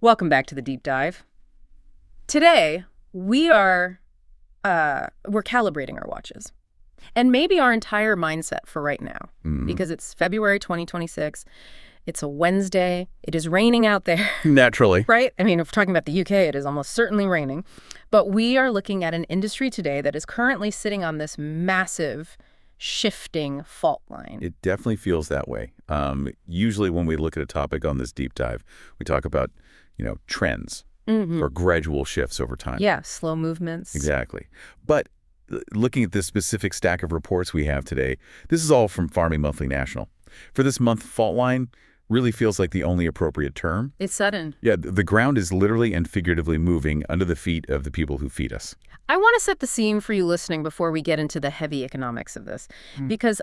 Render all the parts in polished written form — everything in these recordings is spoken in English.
Welcome back to the deep dive. Today, we're calibrating our watches and maybe our entire mindset for right now, because it's February 2026. It's a Wednesday. It is raining out there. Naturally. Right? I mean, if we're talking about the UK, it is almost certainly raining. But we are looking at an industry today that is currently sitting on this massive shifting fault line. It definitely feels that way. Usually when we look at a topic on this deep dive, we talk about, trends or gradual shifts over time. Yeah, slow movements. Exactly. But looking at this specific stack of reports we have today, this is all from Farming Monthly National. For this month, fault line really feels like the only appropriate term. It's sudden. Yeah, the ground is literally and figuratively moving under the feet of the people who feed us. I want to set the scene for you listening before we get into the heavy economics of this, because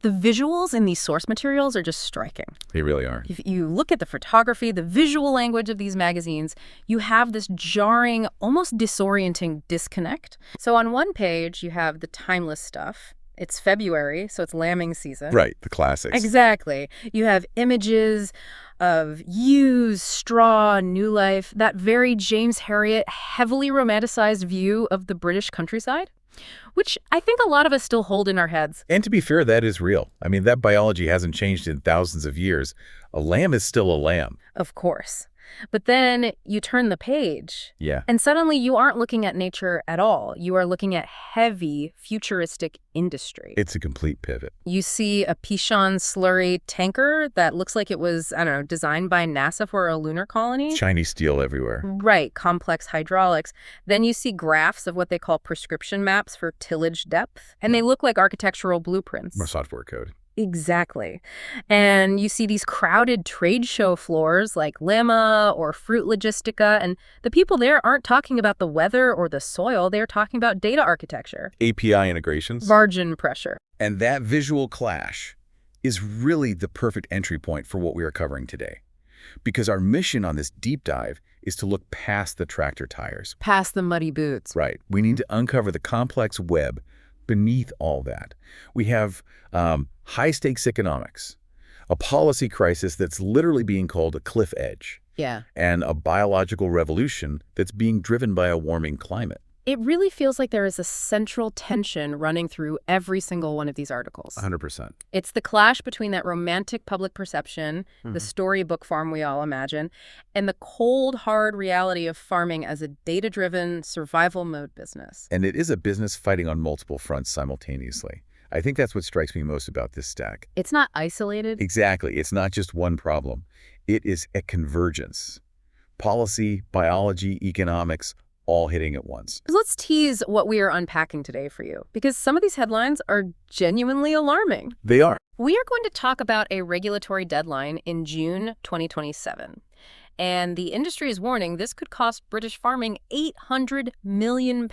the visuals in these source materials are just striking. They really are. If you look at the photography, the visual language of these magazines, you have this jarring, almost disorienting disconnect. So on one page, you have the timeless stuff. It's February, so it's lambing season. Right, the classics. Exactly. You have images of ewes, straw, new life, that very James Herriot, heavily romanticized view of the British countryside, which I think a lot of us still hold in our heads. And to be fair, that is real. I mean, that biology hasn't changed in thousands of years. A lamb is still a lamb. Of course. But then you turn the page, and suddenly you aren't looking at nature at all. You are looking at heavy, futuristic industry. It's a complete pivot. You see a Pichon slurry tanker that looks like it was, I don't know, designed by NASA for a lunar colony. Shiny steel everywhere. Right, complex hydraulics. Then you see graphs of what they call prescription maps for tillage depth, and they look like architectural blueprints. More software code. Exactly. And you see these crowded trade show floors like LAMMA or Fruit Logistica, and the people there aren't talking about the weather or the soil. They're talking about data architecture. API integrations. Margin pressure. And that visual clash is really the perfect entry point for what we are covering today. Because our mission on this deep dive is to look past the tractor tires. Past the muddy boots. Right. We need to uncover the complex web beneath all that. We have high-stakes economics, a policy crisis that's literally being called a cliff edge, and a biological revolution that's being driven by a warming climate. It really feels like there is a central tension running through every single one of these articles. 100%. It's the clash between that romantic public perception, the storybook farm we all imagine, and the cold, hard reality of farming as a data-driven, survival mode business. And it is a business fighting on multiple fronts simultaneously. I think that's what strikes me most about this stack. It's not isolated. Exactly. It's not just one problem. It is a convergence. Policy, biology, economics, all hitting at once. Let's tease what we are unpacking today for you, because some of these headlines are genuinely alarming. They are. We are going to talk about a regulatory deadline in June 2027. And the industry is warning this could cost British farming £800 million.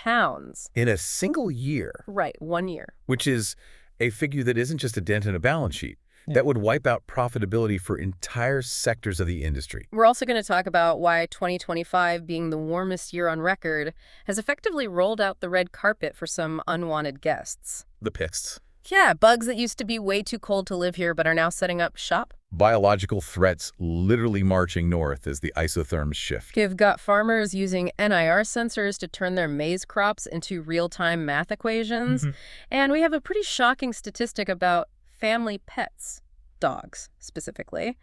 In a single year. Right, 1 year. Which is a figure that isn't just a dent in a balance sheet. That would wipe out profitability for entire sectors of the industry. We're also going to talk about why 2025, being the warmest year on record, has effectively rolled out the red carpet for some unwanted guests. The pests. Yeah, bugs that used to be way too cold to live here but are now setting up shop. Biological threats literally marching north as the isotherms shift. You've got farmers using NIR sensors to turn their maize crops into real-time math equations. And we have a pretty shocking statistic about family pets, dogs specifically,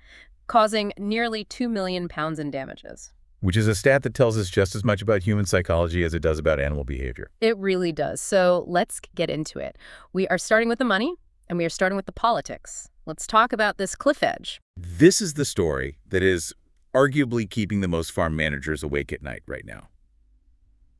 causing nearly £2 million in damages. Which is a stat that tells us just as much about human psychology as it does about animal behavior. It really does. So let's get into it. We are starting with the money, and we are starting with the politics. Let's talk about this cliff edge. This is the story that is arguably keeping the most farm managers awake at night right now,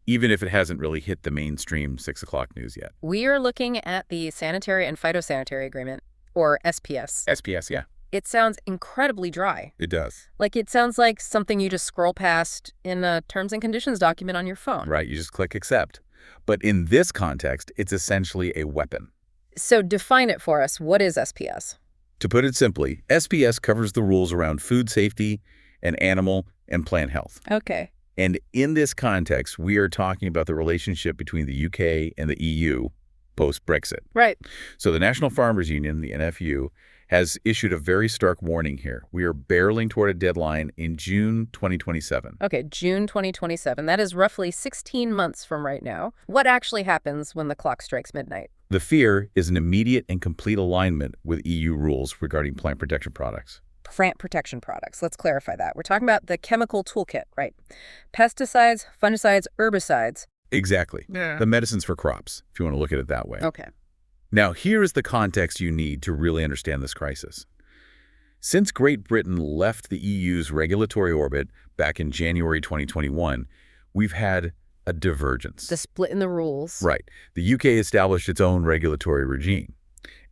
even if it hasn't really hit the mainstream 6 o'clock news yet. We are looking at the Sanitary and Phytosanitary Agreement, or SPS. SPS, yeah. It sounds incredibly dry. It does. Like it sounds like something you just scroll past in a terms and conditions document on your phone. Right, you just click accept. But in this context, it's essentially a weapon. So define it for us. What is SPS? To put it simply, SPS covers the rules around food safety and animal and plant health. Okay. And in this context, we are talking about the relationship between the UK and the EU post-Brexit. Right. So the National Farmers Union, the NFU, has issued a very stark warning here. We are barreling toward a deadline in June 2027. Okay, June 2027. That is roughly 16 months from right now. What actually happens when the clock strikes midnight? The fear is an immediate and complete alignment with EU rules regarding plant protection products. Plant protection products. Let's clarify that. We're talking about the chemical toolkit, right? Pesticides, fungicides, herbicides. Exactly. Yeah. The medicines for crops, if you want to look at it that way. Okay. Now, here is the context you need to really understand this crisis. Since Great Britain left the EU's regulatory orbit back in January 2021, we've had a divergence. The split in the rules. Right. The UK established its own regulatory regime.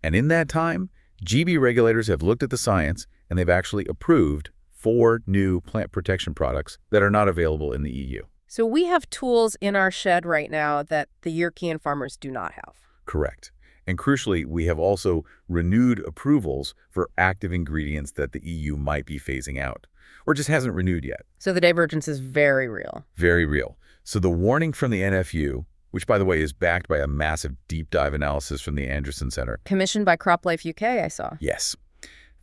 And in that time, GB regulators have looked at the science and they've actually approved 4 new plant protection products that are not available in the EU. So we have tools in our shed right now that the European farmers do not have. Correct. And crucially, we have also renewed approvals for active ingredients that the EU might be phasing out, or just hasn't renewed yet. So the divergence is very real. Very real. So the warning from the NFU, which, by the way, is backed by a massive deep dive analysis from the Anderson Center. Commissioned by CropLife UK, I saw. Yes.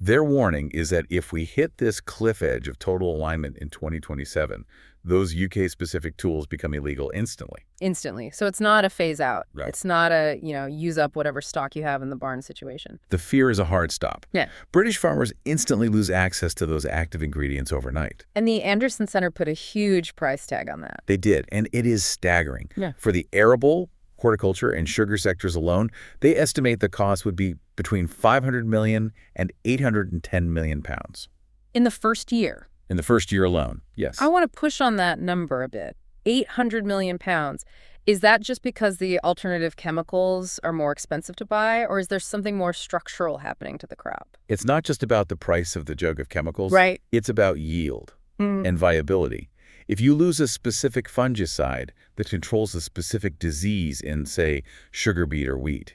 Their warning is that if we hit this cliff edge of total alignment in 2027, those UK-specific tools become illegal instantly. Instantly. So it's not a phase out. Right. It's not a, use up whatever stock you have in the barn situation. The fear is a hard stop. Yeah. British farmers instantly lose access to those active ingredients overnight. And the Anderson Center put a huge price tag on that. They did, and it is staggering. Yeah. For the arable, horticulture, and sugar sectors alone, they estimate the cost would be between 500 million and 810 million pounds. In the first year. In the first year alone, yes. I want to push on that number a bit. 800 million pounds. Is that just because the alternative chemicals are more expensive to buy, or is there something more structural happening to the crop? It's not just about the price of the jug of chemicals. Right. It's about yield and viability. If you lose a specific fungicide that controls a specific disease in, say, sugar beet or wheat,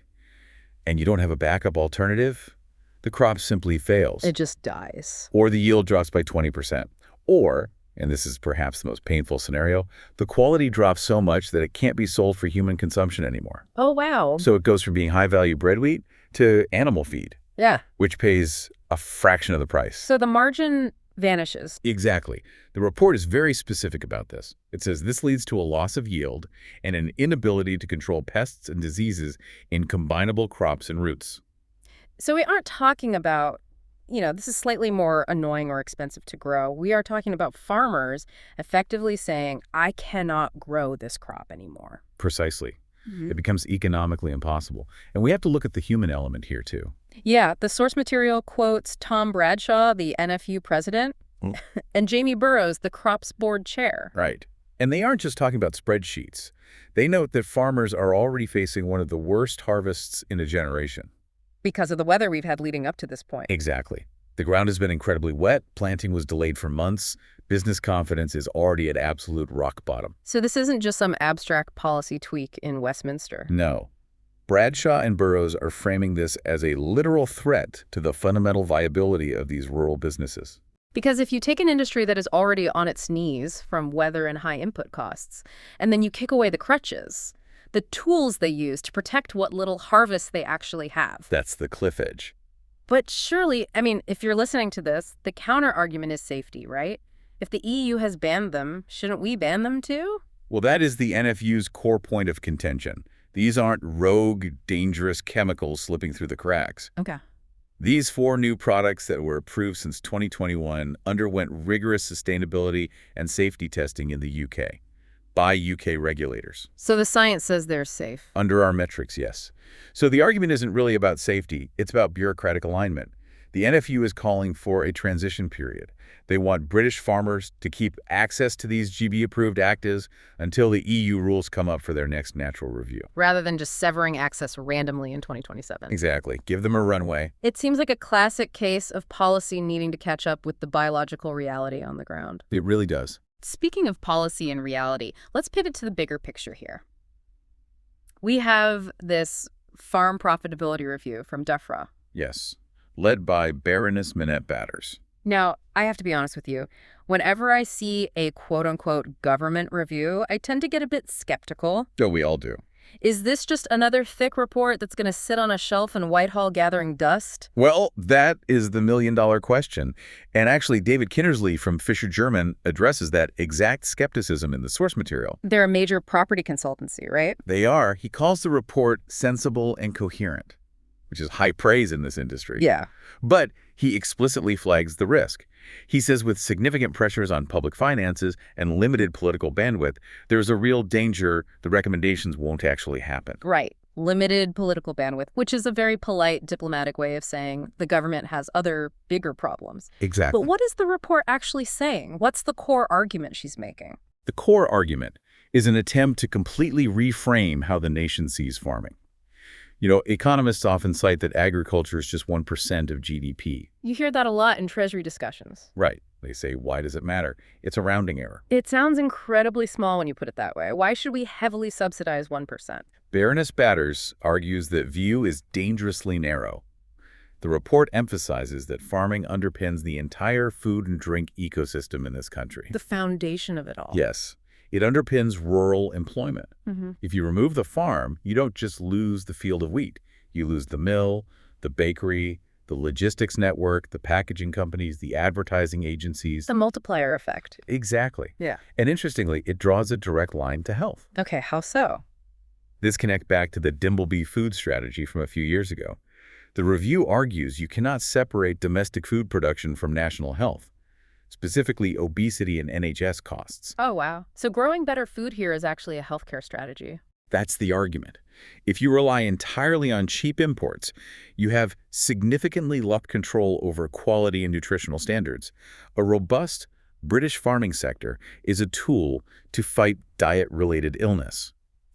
and you don't have a backup alternative, the crop simply fails. It just dies. Or the yield drops by 20%. Or, and this is perhaps the most painful scenario, the quality drops so much that it can't be sold for human consumption anymore. Oh, wow. So it goes from being high-value bread wheat to animal feed, Yeah. which pays a fraction of the price. So the margin vanishes. Exactly. The report is very specific about this. It says this leads to a loss of yield and an inability to control pests and diseases in combinable crops and roots. So we aren't talking about, this is slightly more annoying or expensive to grow. We are talking about farmers effectively saying, I cannot grow this crop anymore. Precisely. It becomes economically impossible. And we have to look at the human element here, too. Yeah, the source material quotes Tom Bradshaw, the NFU president, and Jamie Burrows, the Crops Board chair. Right. And they aren't just talking about spreadsheets. They note that farmers are already facing one of the worst harvests in a generation. Because of the weather we've had leading up to this point. Exactly. The ground has been incredibly wet, planting was delayed for months, business confidence is already at absolute rock bottom. So this isn't just some abstract policy tweak in Westminster. No. Bradshaw and Burrows are framing this as a literal threat to the fundamental viability of these rural businesses. Because if you take an industry that is already on its knees from weather and high input costs, and then you kick away the crutches, the tools they use to protect what little harvest they actually have. That's the cliff edge. But surely, if you're listening to this, the counter-argument is safety, right? If the EU has banned them, shouldn't we ban them too? Well, that is the NFU's core point of contention. These aren't rogue, dangerous chemicals slipping through the cracks. Okay. These 4 new products that were approved since 2021 underwent rigorous sustainability and safety testing in the UK by UK regulators. So the science says they're safe. Under our metrics, yes. So the argument isn't really about safety, it's about bureaucratic alignment. The NFU is calling for a transition period. They want British farmers to keep access to these GB-approved actives until the EU rules come up for their next natural review. Rather than just severing access randomly in 2027. Exactly. Give them a runway. It seems like a classic case of policy needing to catch up with the biological reality on the ground. It really does. Speaking of policy and reality, let's pivot to the bigger picture here. We have this farm profitability review from DEFRA. Yes. Led by Baroness Minette Batters. Now, I have to be honest with you. Whenever I see a quote-unquote government review, I tend to get a bit skeptical. Oh, we all do. Is this just another thick report that's going to sit on a shelf in Whitehall gathering dust? Well, that is the million-dollar question. And actually, David Kinnersley from Fisher German addresses that exact skepticism in the source material. They're a major property consultancy, right? They are. He calls the report sensible and coherent, which is high praise in this industry. Yeah. But he explicitly flags the risk. He says with significant pressures on public finances and limited political bandwidth, there's a real danger the recommendations won't actually happen. Right. Limited political bandwidth, which is a very polite diplomatic way of saying the government has other bigger problems. Exactly. But what is the report actually saying? What's the core argument she's making? The core argument is an attempt to completely reframe how the nation sees farming. You know, economists often cite that agriculture is just 1% of GDP. You hear that a lot in Treasury discussions. Right. They say, why does it matter? It's a rounding error. It sounds incredibly small when you put it that way. Why should we heavily subsidize 1%? Baroness Batters argues that view is dangerously narrow. The report emphasizes that farming underpins the entire food and drink ecosystem in this country. The foundation of it all. Yes. It underpins rural employment. Mm-hmm. If you remove the farm, you don't just lose the field of wheat. You lose the mill, the bakery, the logistics network, the packaging companies, the advertising agencies. The multiplier effect. Exactly. Yeah. And interestingly, it draws a direct line to health. Okay, how so? This connects back to the Dimbleby food strategy from a few years ago. The review argues you cannot separate domestic food production from national health, specifically obesity and NHS costs. Oh, wow. So growing better food here is actually a healthcare strategy. That's the argument. If you rely entirely on cheap imports, you have significantly lost control over quality and nutritional standards. A robust British farming sector is a tool to fight diet-related illness.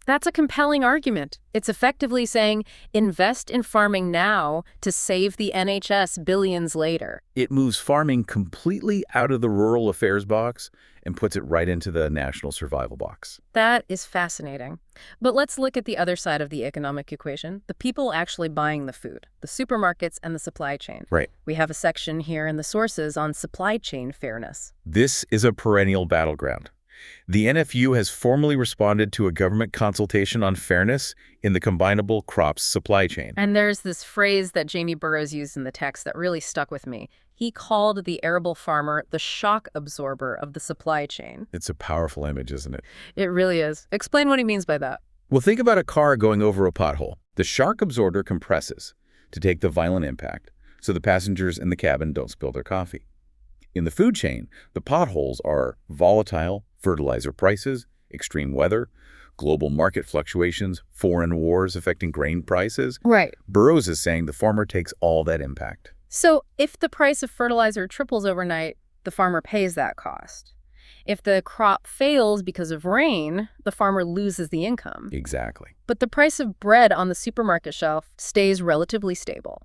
That's a compelling argument. It's effectively saying, invest in farming now to save the NHS billions later. It moves farming completely out of the rural affairs box and puts it right into the national survival box. That is fascinating. But let's look at the other side of the economic equation, the people actually buying the food, the supermarkets and the supply chain. Right. We have a section here in the sources on supply chain fairness. This is a perennial battleground. The NFU has formally responded to a government consultation on fairness in the combinable crops supply chain. And there's this phrase that Jamie Burrows used in the text that really stuck with me. He called the arable farmer the shock absorber of the supply chain. It's a powerful image, isn't it? It really is. Explain what he means by that. Well, think about a car going over a pothole. The shock absorber compresses to take the violent impact so the passengers in the cabin don't spill their coffee. In the food chain, the potholes are volatile fertilizer prices, extreme weather, global market fluctuations, foreign wars affecting grain prices. Right. Burrows is saying the farmer takes all that impact. So if the price of fertilizer triples overnight, the farmer pays that cost. If the crop fails because of rain, the farmer loses the income. Exactly. But the price of bread on the supermarket shelf stays relatively stable.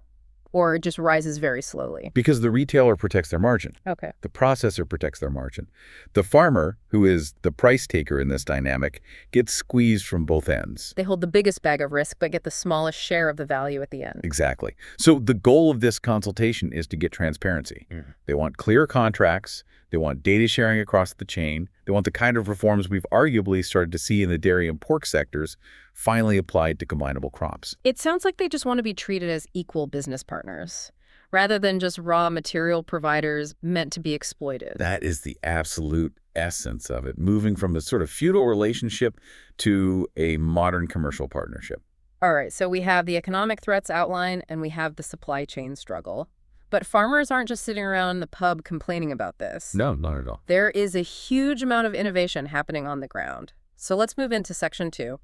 Or it just rises very slowly. Because the retailer protects their margin. Okay. The processor protects their margin. The farmer, who is the price taker in this dynamic, gets squeezed from both ends. They hold the biggest bag of risk, but get the smallest share of the value at the end. Exactly. So the goal of this consultation is to get transparency. They want clear contracts. They want data sharing across the chain. They want the kind of reforms we've arguably started to see in the dairy and pork sectors finally applied to combinable crops. It sounds like they just want to be treated as equal business partners, rather than just raw material providers meant to be exploited. That is the absolute essence of it, moving from a sort of feudal relationship to a modern commercial partnership. All right, so we have the economic threats outline and we have the supply chain struggle. But farmers aren't just sitting around the pub complaining about this. No, not at all. There is a huge amount of innovation happening on the ground. So let's move into section 2,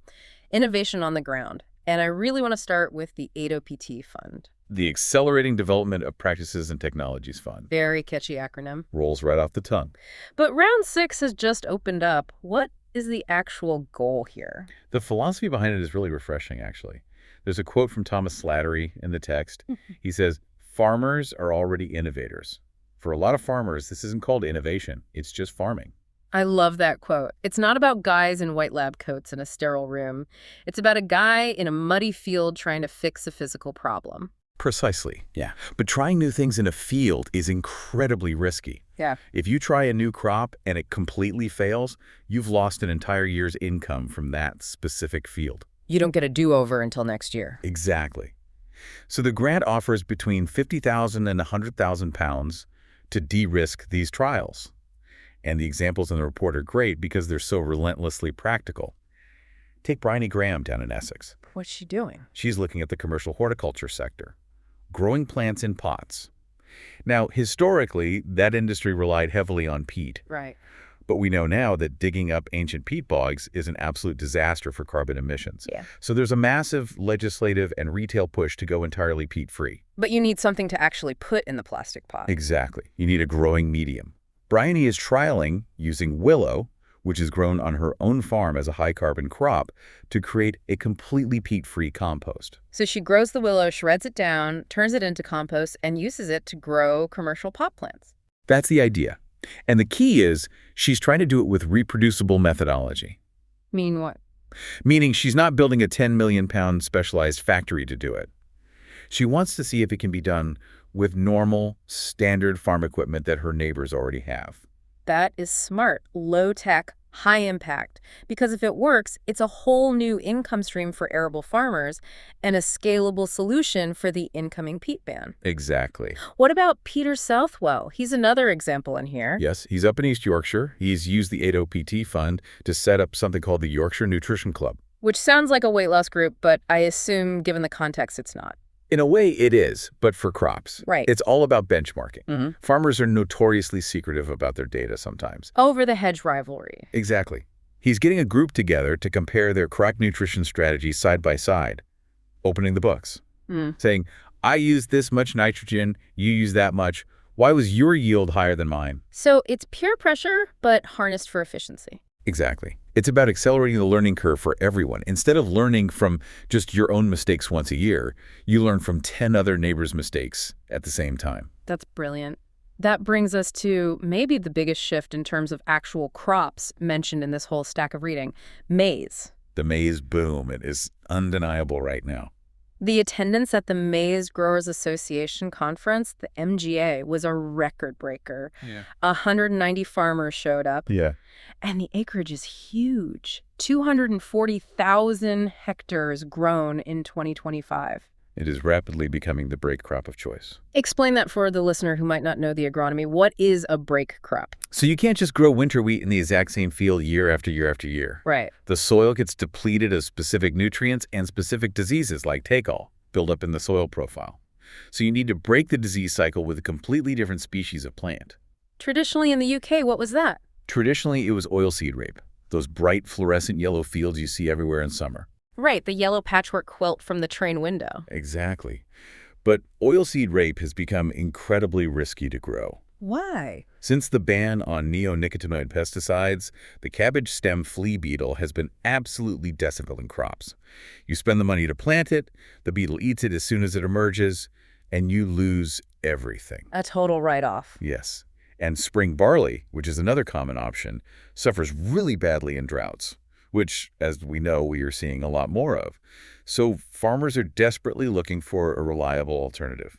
innovation on the ground. And I really want to start with the AIDOPT fund. The Accelerating Development of Practices and Technologies Fund. Very catchy acronym. Rolls right off the tongue. But round 6 has just opened up. What is the actual goal here? The philosophy behind it is really refreshing, actually. There's a quote from Thomas Slattery in the text. He says, "Farmers are already innovators. For a lot of farmers, this isn't called innovation. It's just farming." I love that quote. It's not about guys in white lab coats in a sterile room. It's about a guy in a muddy field trying to fix a physical problem. Precisely. Yeah. But trying new things in a field is incredibly risky. Yeah. If you try a new crop and it completely fails, you've lost an entire year's income from that specific field. You don't get a do-over until next year. Exactly. So the grant offers between 50,000 and 100,000 pounds to de-risk these trials. And the examples in the report are great because they're so relentlessly practical. Take Bryony Graham down in Essex. What's she doing? She's looking at the commercial horticulture sector, growing plants in pots. Now, historically, that industry relied heavily on peat. Right. But we know now that digging up ancient peat bogs is an absolute disaster for carbon emissions. Yeah. So there's a massive legislative and retail push to go entirely peat-free. But you need something to actually put in the plastic pot. Exactly. You need a growing medium. Bryony is trialing using willow, which is grown on her own farm as a high-carbon crop, to create a completely peat-free compost. So she grows the willow, shreds it down, turns it into compost, and uses it to grow commercial pot plants. That's the idea. And the key is she's trying to do it with reproducible methodology. Mean what? Meaning she's not building a 10 million pound specialized factory to do it. She wants to see if it can be done with normal, standard farm equipment that her neighbors already have. That is smart, low-tech, high-impact. Because if it works, it's a whole new income stream for arable farmers and a scalable solution for the incoming peat ban. Exactly. What about Peter Southwell? He's another example in here. Yes, he's up in East Yorkshire. He's used the 8OPT fund to set up something called the Yorkshire Nutrition Club. Which sounds like a weight loss group, but I assume, given the context, it's not. In a way, it is, but for crops. Right. It's all about benchmarking. Farmers are notoriously secretive about their data sometimes. Over the hedge rivalry. Exactly. He's getting a group together to compare their crop nutrition strategies side by side, opening the books, saying, I used this much nitrogen, you use that much. Why was your yield higher than mine? So it's peer pressure, but harnessed for efficiency. Exactly. It's about accelerating the learning curve for everyone. Instead of learning from just your own mistakes once a year, you learn from 10 other neighbors' mistakes at the same time. That's brilliant. That brings us to maybe the biggest shift in terms of actual crops mentioned in this whole stack of reading, maize. The maize boom, it is undeniable right now. The attendance at the Maize Growers Association conference, the MGA, was a record breaker. 190 farmers showed up. And the acreage is huge. 240,000 hectares grown in 2025. It is rapidly becoming the break crop of choice. Explain that for the listener who might not know the agronomy. What is a break crop? So you can't just grow winter wheat in the exact same field year after year after year. Right. The soil gets depleted of specific nutrients and specific diseases like take-all build up in the soil profile. So you need to break the disease cycle with a completely different species of plant. Traditionally in the UK, what was that? Traditionally, it was oilseed rape, those bright fluorescent yellow fields you see everywhere in summer. Right, the yellow patchwork quilt from the train window. Exactly. But oilseed rape has become incredibly risky to grow. Why? Since the ban on neonicotinoid pesticides, the cabbage stem flea beetle has been absolutely decimating crops. You spend the money to plant it, the beetle eats it as soon as it emerges, and you lose everything. A total write-off. Yes. And spring barley, which is another common option, suffers really badly in droughts, which, as we know, we are seeing a lot more of. So farmers are desperately looking for a reliable alternative.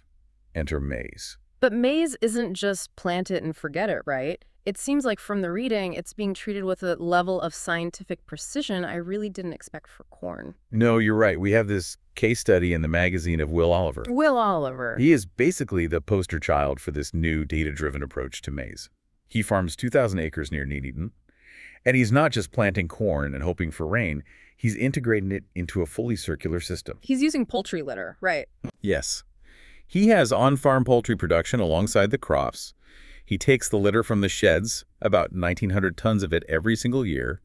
Enter maize. But maize isn't just plant it and forget it, right? It seems like from the reading, it's being treated with a level of scientific precision I really didn't expect for corn. No, you're right. We have this case study in the magazine of Will Oliver. Will Oliver. He is basically the poster child for this new data-driven approach to maize. He farms 2,000 acres near Nuneaton, and he's not just planting corn and hoping for rain. He's integrating it into a fully circular system. He's using poultry litter, right? Yes. He has on-farm poultry production alongside the crops. He takes the litter from the sheds, about 1,900 tons of it every single year,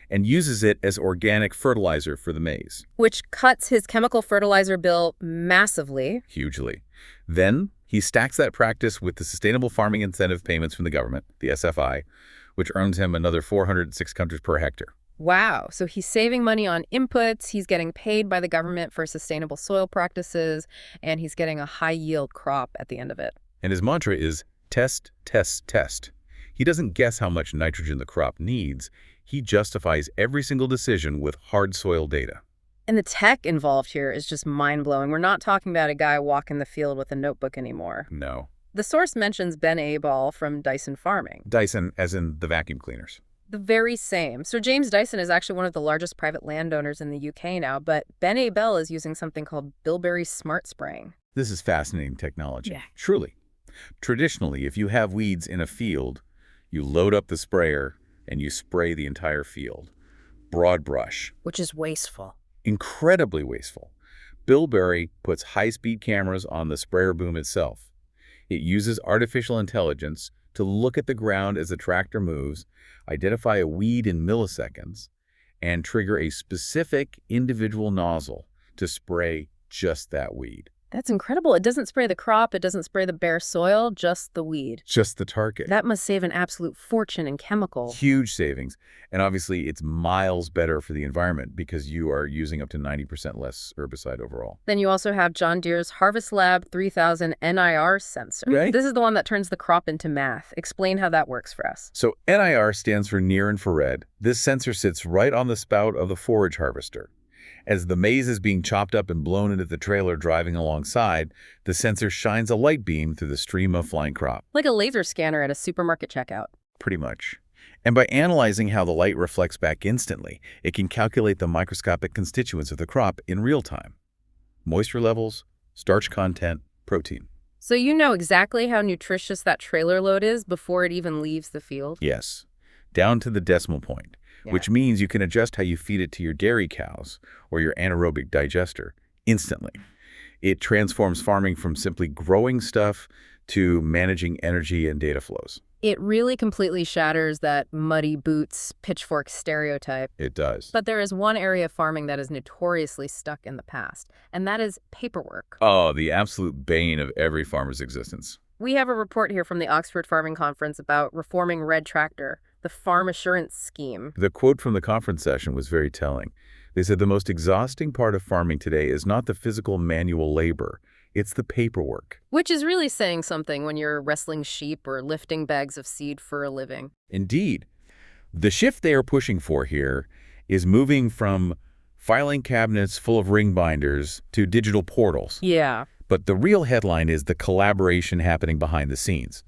and uses it as organic fertilizer for the maize. Which cuts his chemical fertilizer bill massively. Hugely. Then he stacks that practice with the Sustainable Farming Incentive Payments from the government, the SFI, which earns him another 406 countries per hectare. Wow. So he's saving money on inputs, he's getting paid by the government for sustainable soil practices, and he's getting a high-yield crop at the end of it. And his mantra is test, test, test. He doesn't guess how much nitrogen the crop needs. He justifies every single decision with hard soil data. And the tech involved here is just mind-blowing. We're not talking about a guy walking the field with a notebook anymore. No. The source mentions Ben Abal from Dyson Farming. Dyson, as in the vacuum cleaners. The very same. So James Dyson is actually one of the largest private landowners in the UK now, but Ben A. Bell is using something called Bilberry Smart Spraying. This is fascinating technology. Yeah. Truly. Traditionally, if you have weeds in a field, you load up the sprayer and you spray the entire field. Broad brush. Which is wasteful. Incredibly wasteful. Bilberry puts high-speed cameras on the sprayer boom itself. It uses artificial intelligence to look at the ground as the tractor moves, identify a weed in milliseconds, and trigger a specific individual nozzle to spray just that weed. That's incredible. It doesn't spray the crop, it doesn't spray the bare soil, just the weed. Just the target. That must save an absolute fortune in chemical. Huge savings. And obviously, it's miles better for the environment because you are using up to 90% less herbicide overall. Then you also have John Deere's Harvest Lab 3000 NIR sensor. Right. This is the one that turns the crop into math. Explain how that works for us. So NIR stands for near infrared. This sensor sits right on the spout of the forage harvester. As the maize is being chopped up and blown into the trailer driving alongside, the sensor shines a light beam through the stream of flying crop. Like a laser scanner at a supermarket checkout. Pretty much. And by analyzing how the light reflects back instantly, it can calculate the microscopic constituents of the crop in real time. Moisture levels, starch content, protein. So you know exactly how nutritious that trailer load is before it even leaves the field? Yes, down to the decimal point. Yeah. Which means you can adjust how you feed it to your dairy cows or your anaerobic digester instantly. It transforms farming from simply growing stuff to managing energy and data flows. It really completely shatters that muddy boots, pitchfork stereotype. It does. But there is one area of farming that is notoriously stuck in the past, and that is paperwork. Oh, the absolute bane of every farmer's existence. We have a report here from the Oxford Farming Conference about reforming Red Tractor, the farm assurance scheme. The quote from the conference session was very telling. They said the most exhausting part of farming today is not the physical manual labor, it's the paperwork. Which is really saying something when you're wrestling sheep or lifting bags of seed for a living. Indeed. The shift they are pushing for here is moving from filing cabinets full of ring binders to digital portals. Yeah. But the real headline is the collaboration happening behind the scenes.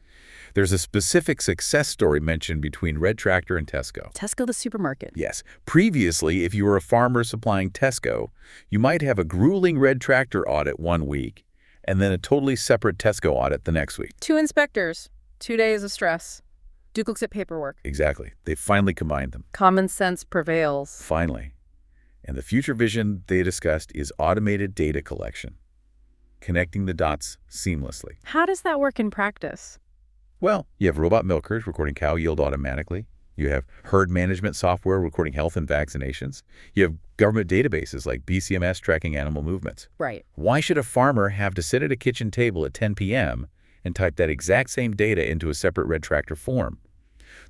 There's a specific success story mentioned between Red Tractor and Tesco. Tesco the supermarket. Yes. Previously, if you were a farmer supplying Tesco, you might have a grueling Red Tractor audit one week and then a totally separate Tesco audit the next week. 2 inspectors, 2 days of stress, duplicate paperwork. Exactly. They finally combined them. Common sense prevails. Finally. And the future vision they discussed is automated data collection, connecting the dots seamlessly. How does that work in practice? Well, you have robot milkers recording cow yield automatically. You have herd management software recording health and vaccinations. You have government databases like BCMS tracking animal movements. Right. Why should a farmer have to sit at a kitchen table at 10 p.m. and type that exact same data into a separate Red Tractor form?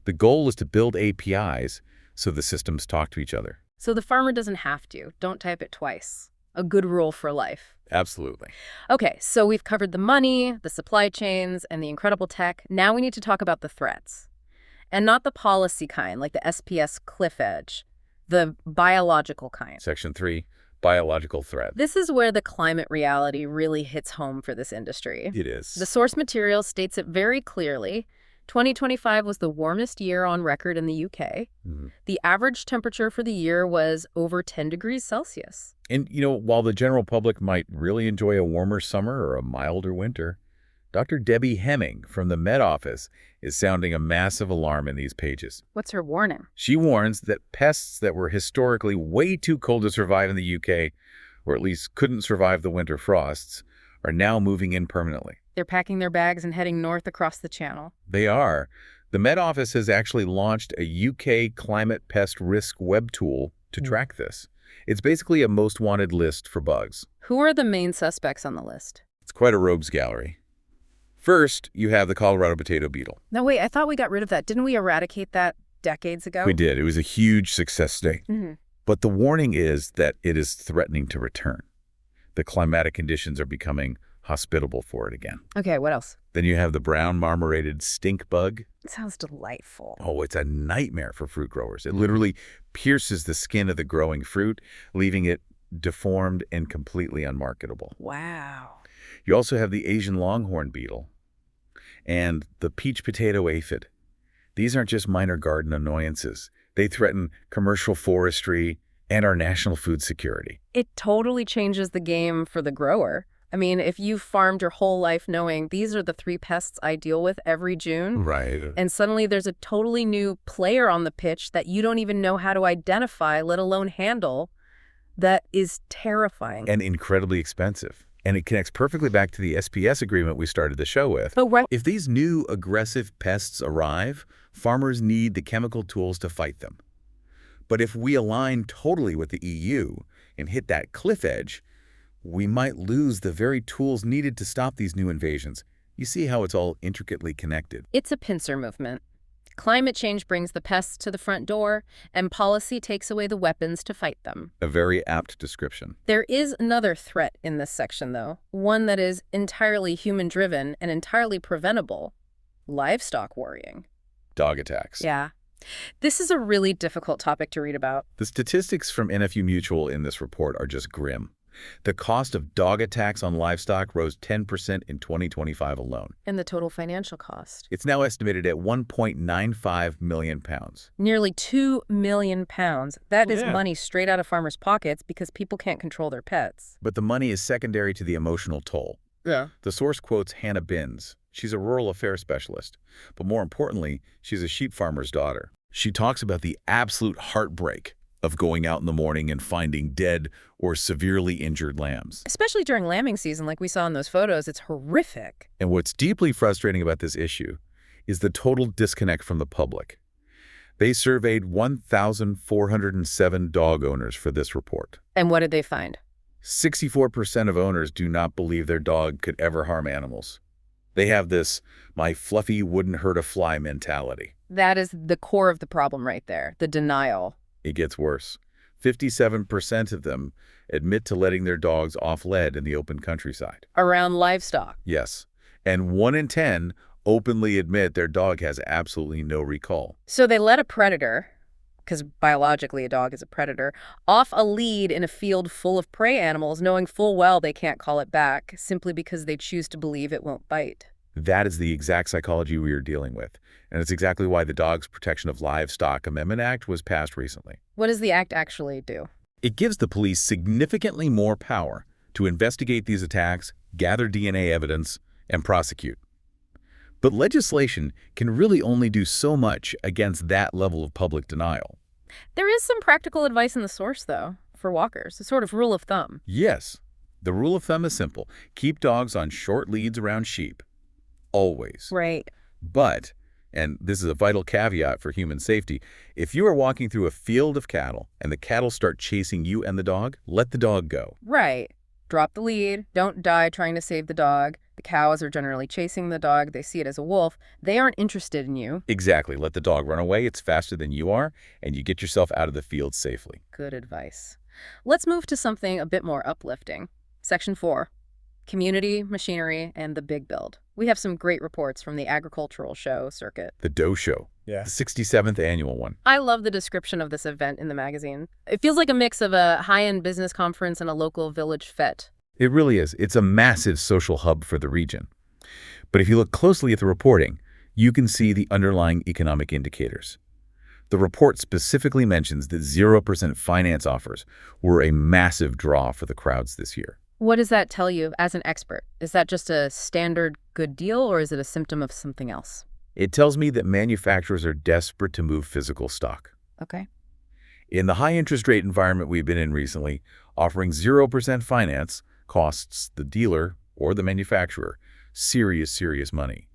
The goal is to build APIs so the systems talk to each other. So the farmer doesn't have to. Don't type it twice. A good rule for life. Absolutely. Okay, so we've covered the money, the supply chains, and the incredible tech. Now we need to talk about the threats. And not the policy kind, like the SPS cliff edge. The biological kind. Section 3, biological threat. This is where the climate reality really hits home for this industry. It is. The source material states it very clearly. 2025 was the warmest year on record in the UK. The average temperature for the year was over 10 degrees Celsius. And, while the general public might really enjoy a warmer summer or a milder winter, Dr. Debbie Hemming from the Met Office is sounding a massive alarm in these pages. What's her warning? She warns that pests that were historically way too cold to survive in the UK, or at least couldn't survive the winter frosts, are now moving in permanently. They're packing their bags and heading north across the channel. They are. The Met Office has actually launched a UK climate pest risk web tool to track this. It's basically a most wanted list for bugs. Who are the main suspects on the list? It's quite a rogues gallery. First, you have the Colorado potato beetle. No, wait, I thought we got rid of that. Didn't we eradicate that decades ago? We did. It was a huge success story. But the warning is that it is threatening to return. The climatic conditions are becoming hospitable for it again. Okay, what else? Then you have the brown marmorated stink bug. It sounds delightful. Oh, it's a nightmare for fruit growers. It literally pierces the skin of the growing fruit, leaving it deformed and completely unmarketable. Wow. You also have the Asian longhorn beetle and the peach potato aphid. These aren't just minor garden annoyances. They threaten commercial forestry and our national food security. It totally changes the game for the grower. I mean, if you've farmed your whole life knowing these are the 3 pests I deal with every June, Right. and suddenly there's a totally new player on the pitch that you don't even know how to identify, let alone handle, that is terrifying. And incredibly expensive. And it connects perfectly back to the SPS agreement we started the show with. But if these new aggressive pests arrive, farmers need the chemical tools to fight them. But if we align totally with the EU and hit that cliff edge, we might lose the very tools needed to stop these new invasions. You see how it's all intricately connected. It's a pincer movement. Climate change brings the pests to the front door, and policy takes away the weapons to fight them. A very apt description. There is another threat in this section, though, one that is entirely human-driven and entirely preventable: livestock worrying. Dog attacks. Yeah. This is a really difficult topic to read about. The statistics from NFU Mutual in this report are just grim. The cost of dog attacks on livestock rose 10% in 2025 alone. And the total financial cost? It's now estimated at £1.95 million. Nearly £2 million. That is money straight out of farmers' pockets because people can't control their pets. But the money is secondary to the emotional toll. Yeah. The source quotes Hannah Binns. She's a rural affairs specialist. But more importantly, she's a sheep farmer's daughter. She talks about the absolute heartbreak of going out in the morning and finding dead or severely injured lambs. Especially during lambing season, like we saw in those photos, it's horrific. And what's deeply frustrating about this issue is the total disconnect from the public. They surveyed 1,407 dog owners for this report. And what did they find? 64% of owners do not believe their dog could ever harm animals. They have this, my fluffy wouldn't hurt a fly mentality. That is the core of the problem right there, the denial. It gets worse. 57% of them admit to letting their dogs off lead in the open countryside. Around livestock. Yes. And 1 in 10 openly admit their dog has absolutely no recall. So they let a predator, because biologically a dog is a predator, off a lead in a field full of prey animals, knowing full well they can't call it back, simply because they choose to believe it won't bite. That is the exact psychology we are dealing with. And it's exactly why the Dogs Protection of Livestock Amendment Act was passed recently. What does the act actually do? It gives the police significantly more power to investigate these attacks, gather DNA evidence, and prosecute. But legislation can really only do so much against that level of public denial. There is some practical advice in the source, though, for walkers, a sort of rule of thumb. Yes. The rule of thumb is simple. Keep dogs on short leads around sheep. Always. Right. But, and this is a vital caveat for human safety, if you are walking through a field of cattle and the cattle start chasing you and the dog, let the dog go. Right. Drop the lead. Don't die trying to save the dog. The cows are generally chasing the dog. They see it as a wolf. They aren't interested in you. Exactly. Let the dog run away. It's faster than you are, and you get yourself out of the field safely. Good advice. Let's move to something a bit more uplifting. Section 4. Community, machinery, and the big build. We have some great reports from the agricultural show circuit. The Doe Show. Yeah. The 67th annual one. I love the description of this event in the magazine. It feels like a mix of a high-end business conference and a local village fete. It really is. It's a massive social hub for the region. But if you look closely at the reporting, you can see the underlying economic indicators. The report specifically mentions that 0% finance offers were a massive draw for the crowds this year. What does that tell you as an expert? Is that just a standard good deal, or is it a symptom of something else? It tells me that manufacturers are desperate to move physical stock. Okay. In the high interest rate environment we've been in recently, offering 0% finance costs the dealer or the manufacturer serious money.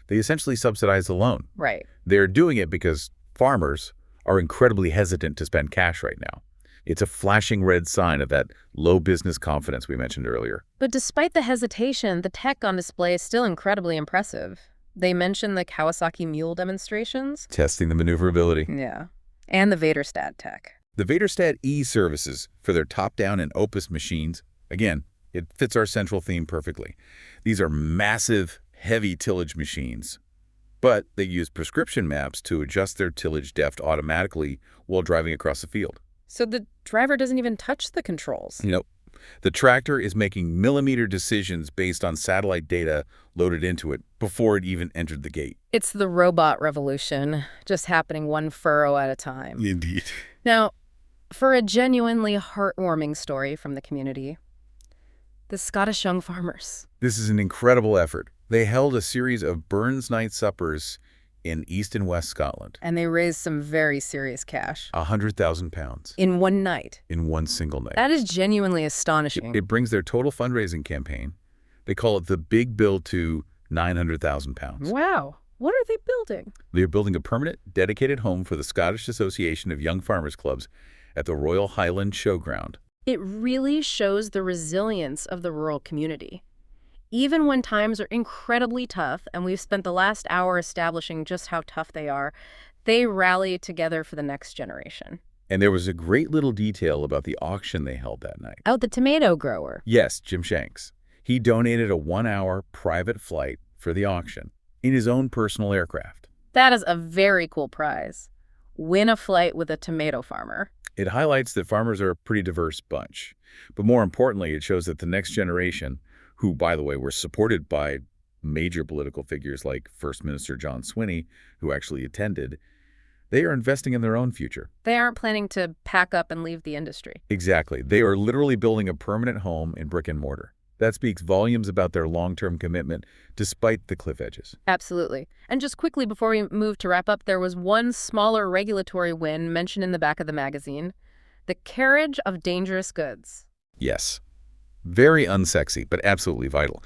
They essentially subsidize the loan. Right. They're doing it because farmers are incredibly hesitant to spend cash right now. It's a flashing red sign of that low business confidence we mentioned earlier. But despite the hesitation, the tech on display is still incredibly impressive. They mention the Kawasaki Mule demonstrations. Testing the maneuverability. Yeah. And the Vaderstad tech. The Vaderstad E-services for their top-down and Opus machines, again, it fits our central theme perfectly. These are massive, heavy tillage machines, but they use prescription maps to adjust their tillage depth automatically while driving across the field. So the driver doesn't even touch the controls. Nope. The tractor is making millimeter decisions based on satellite data loaded into it before it even entered the gate. It's the robot revolution, just happening one furrow at a time. Indeed. Now, for a genuinely heartwarming story from the community, the Scottish young farmers. This is an incredible effort. They held a series of Burns Night Suppers in East and West Scotland. And they raised some very serious cash. £100,000. In one night. In one single night. That is genuinely astonishing. It brings their total fundraising campaign. They call it the Big Bill to £900,000. Wow. What are they building? They're building a permanent, dedicated home for the Scottish Association of Young Farmers Clubs at the Royal Highland Showground. It really shows the resilience of the rural community. Even when times are incredibly tough, and we've spent the last hour establishing just how tough they are, they rally together for the next generation. And there was a great little detail about the auction they held that night. Oh, the tomato grower. Yes, Jim Shanks. He donated a 1-hour private flight for the auction in his own personal aircraft. That is a very cool prize. Win a flight with a tomato farmer. It highlights that farmers are a pretty diverse bunch. But more importantly, it shows that the next generation, who, by the way, were supported by major political figures like First Minister John Swinney, who actually attended, they are investing in their own future. They aren't planning to pack up and leave the industry. Exactly. They are literally building a permanent home in brick and mortar. That speaks volumes about their long-term commitment, despite the cliff edges. Absolutely. And just quickly before we move to wrap up, there was one smaller regulatory win mentioned in the back of the magazine: the carriage of dangerous goods. Yes. Very unsexy, but absolutely vital.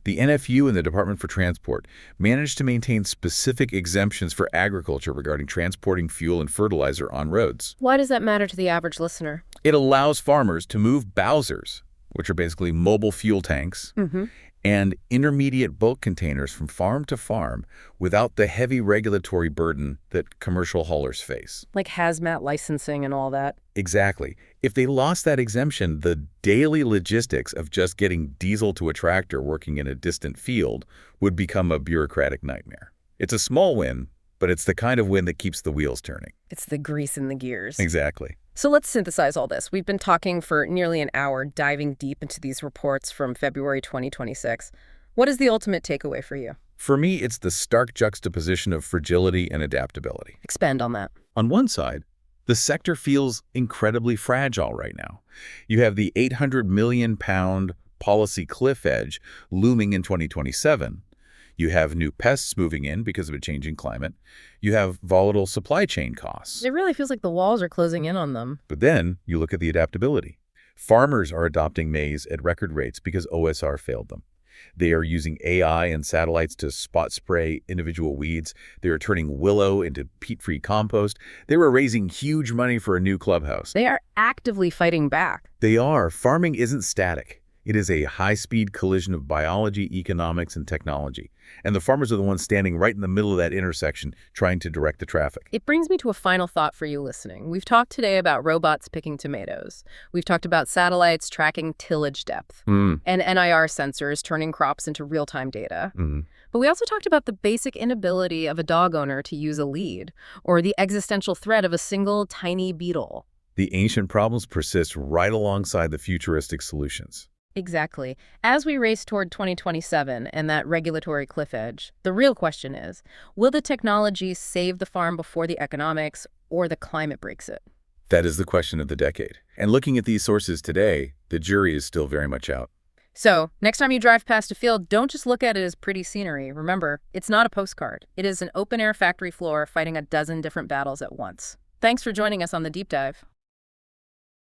The NFU and the Department for Transport managed to maintain specific exemptions for agriculture regarding transporting fuel and fertilizer on roads. Why does that matter to the average listener? It allows farmers to move Bowsers, which are basically mobile fuel tanks, and intermediate bulk containers from farm to farm without the heavy regulatory burden that commercial haulers face. Like hazmat licensing and all that. Exactly. If they lost that exemption, the daily logistics of just getting diesel to a tractor working in a distant field would become a bureaucratic nightmare. It's a small win, but it's the kind of win that keeps the wheels turning. It's the grease in the gears. Exactly. So let's synthesize all this. We've been talking for nearly an hour, diving deep into these reports from February 2026. What is the ultimate takeaway for you? For me, it's the stark juxtaposition of fragility and adaptability. Expand on that. On one side, the sector feels incredibly fragile right now. You have the £800 million policy cliff edge looming in 2027. You have new pests moving in because of a changing climate. You have volatile supply chain costs. It really feels like the walls are closing in on them. But then you look at the adaptability. Farmers are adopting maize at record rates because OSR failed them. They are using AI and satellites to spot spray individual weeds. They are turning willow into peat-free compost. They were raising huge money for a new clubhouse. They are actively fighting back. They are. Farming isn't static. It is a high-speed collision of biology, economics, and technology. And the farmers are the ones standing right in the middle of that intersection, trying to direct the traffic. It brings me to a final thought for you listening. We've talked today about robots picking tomatoes. We've talked about satellites tracking tillage depth and NIR sensors turning crops into real-time data. But we also talked about the basic inability of a dog owner to use a lead, or the existential threat of a single tiny beetle. The ancient problems persist right alongside the futuristic solutions. Exactly. As we race toward 2027 and that regulatory cliff edge, the real question is, will the technology save the farm before the economics or the climate breaks it? That is the question of the decade. And looking at these sources today, the jury is still very much out. So, next time you drive past a field, don't just look at it as pretty scenery. Remember, it's not a postcard. It is an open-air factory floor fighting a dozen different battles at once. Thanks for joining us on The Deep Dive.